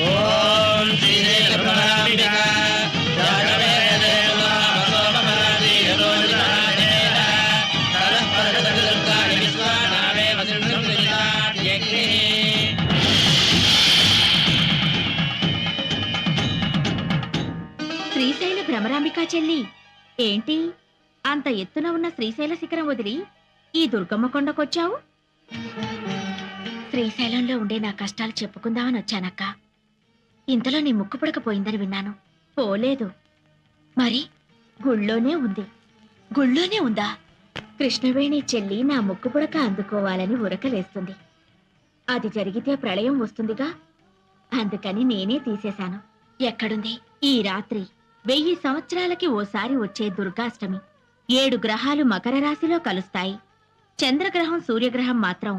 ఓం శ్రీశైల భ్రమరాంబికా శ్రీశైల భ్రమరాంబికా చెల్లి, ఏంటి అంత ఎత్తున ఉన్న శ్రీశైల శిఖరం వదిలి ఈ దుర్గమ్మ కొండకొచ్చావు? శ్రీశైలంలో ఉండే నా కష్టాలు చెప్పుకుందామని వచ్చానక్క. ఇంతలో నీ ముక్కు పుడకపోయిందని విన్నాను. పోలేదు. మరి గుళ్ళోనే ఉంది. గుళ్ళోనే ఉందా? కృష్ణవేణి చెల్లి నా ముక్కు పుడక అందుకోవాలని ఉరకలేస్తుంది. అది జరిగితే ప్రళయం వస్తుందిగా, అందుకని నేనే తీసేశాను. ఎక్కడుంది? ఈ రాత్రి 1000 సంవత్సరాలకి ఓసారి వచ్చే దుర్గాష్టమి. 7 గ్రహాలు మకర రాశిలో కలుస్తాయి. చంద్రగ్రహం సూర్యగ్రహం మాత్రం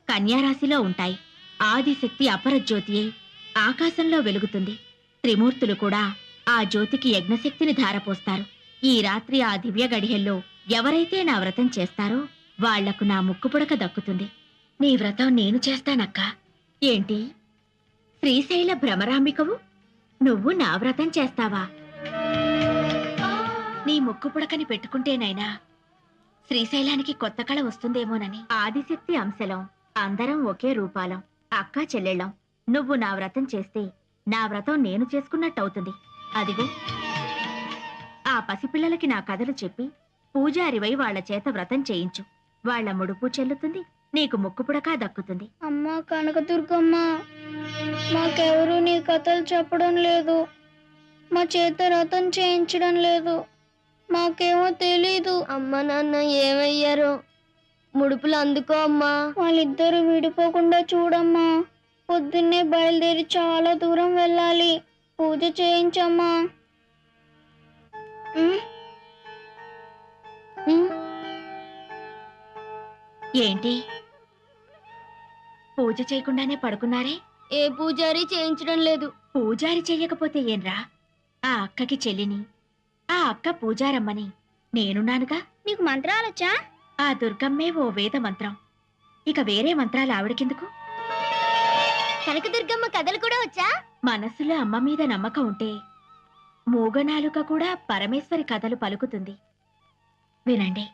కన్యారాశిలో ఉంటాయి. ఆదిశక్తి అపరజ్యోతియే ఆకాశంలో వెలుగుతుంది. త్రిమూర్తులు కూడా ఆ జ్యోతికి యజ్ఞశక్తిని ధారపోస్తారు. ఈ రాత్రి ఆ దివ్య గడియల్లో ఎవరైతే నా వ్రతం చేస్తారో వాళ్లకు నా ముక్కుపుడక దక్కుతుంది. నీ వ్రతం నేను చేస్తానక్క. ఏంటి, శ్రీశైల భ్రమరాంబికవు నువ్వు నా వ్రతం చేస్తావా? నీ ముక్కుపుడకని పెట్టుకుంటేనైనా శ్రీశైలానికి కొత్త కళ వస్తుందేమోనని. ఆదిశక్తి అంశలం, అందరం ఒకే రూపాలం, అక్కా చెల్లెళ్ళం. నువ్వు నా వ్రతం చేస్తే నా వ్రతం నేను చేసుకున్నట్టవుతుంది. అదిగో ఆ పసిపిల్లలకి నా కథలు చెప్పి పూజారివై వాళ్ల చేత వ్రతం చేయించు. వాళ్ల ముడుపు చెల్లుతుంది, నీకు ముక్కుపుడక దక్కుతుంది. అమ్మా కనకదుర్గమ్మ, మాకెవరూ నీ కథలు చెప్పడం లేదు. మా చేత వ్రతం చేయించడం లేదు. మాకేమో తెలీదు. అమ్మ నాన్న ఏమయ్యారో ముడుపులు అందుకో అమ్మా. వాళ్ళిద్దరూ విడిపోకుండా చూడమ్మా. పొద్దున్నే బయలుదేరి చాలా దూరం వెళ్ళాలి. పూజ చేయించమ్మా. ఏంటి, పూజ చేయకుండానే పడుకున్నారే? ఏ పూజారి చేయించడం లేదు. పూజారి చెయ్యకపోతే ఏంరా? ఆ అక్కకి చెల్లిని, ఆ అక్క పూజారమ్మని నేనున్నానుగా. నీకు మంత్రాలొచ్చా? ఆ దుర్గమ్మే ఓ వేద మంత్రం. ఇక వేరే మంత్రాలు ఆవిడకెందుకు? కనకదుర్గమ్మ కథలు కూడా వచ్చా? మనసులో అమ్మ మీద నమ్మకం ఉంటే మూగనాలుక కూడా పరమేశ్వరి కథలు పలుకుతుంది. వినండి.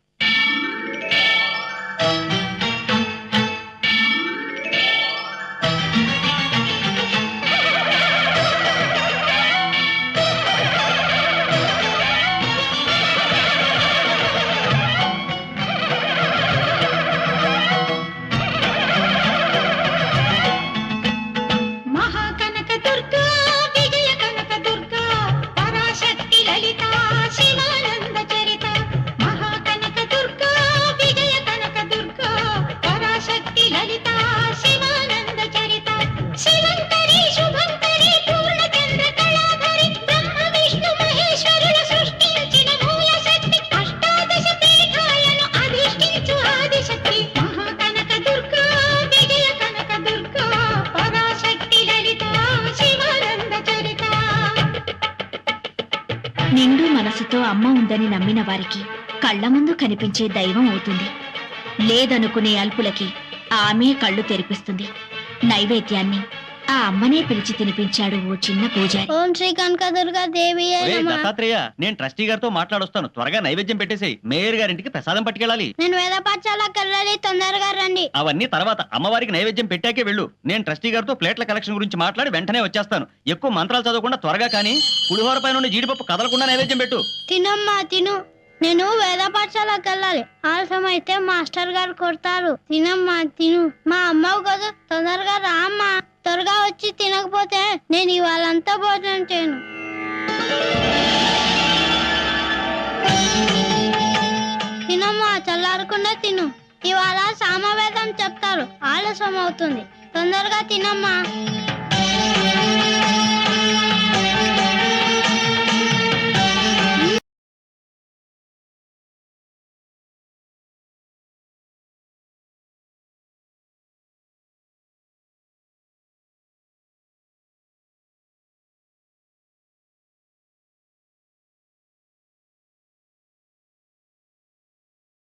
నిండు మనసుతో అమ్మ ఉందని నమ్మిన వారికి కళ్ల ముందు కనిపించే దైవం అవుతుంది. లేదనుకునే అల్పులకి ఆమె కళ్ళు తెరిపిస్తుంది. నైవేద్యాన్ని ఆ అమ్మనే పిలిచి తినిపించాడు ఓ చిన్న పూజారి. ఓం శ్రీ కనకదుర్గా దేవి దత్తాత్రేయ, నేను ట్రస్టీ గారితో మాట్లాడొస్తాను. త్వరగా నైవేద్యం పెట్టేసేయి. మేయర్ గారింటికి ప్రసాదం పట్టుకెళ్ళాలి. నేను వేద పాఠశాలకు వెళ్ళాలి, తొందరగా రండి. అవన్నీ తర్వాత, అమ్మవారికి నైవేద్యం పెట్టాకే వెళ్ళు. నేను ట్రస్టీ గారితో ప్లేట్ల కలెక్షన్ గురించి మాట్లాడి వెంటనే వచ్చేస్తాను. ఎక్కువ మంత్రాలు చదవకుండా త్వరగా కానీ పులిహోర పై నుండి జీడిపప్పు కదలకుండా నైవేద్యం పెట్టు. తినమ్మా తిను. నేను వేద పాఠశాలకు వెళ్ళాలి. ఆలస్యం అయితే మాస్టర్ గారు కొడతారు. తినమ్మా తిను. మా అమ్మవు కదా, తొందరగా రా అమ్మా. త్వరగా వచ్చి తినకపోతే నేను ఇవాళంతా భోజనం చేయను. తినమ్మా, చల్లారకుండా తిను. ఇవాళ సామవేదం చెప్తారు. ఆలస్యం అవుతుంది. తొందరగా తినమ్మా.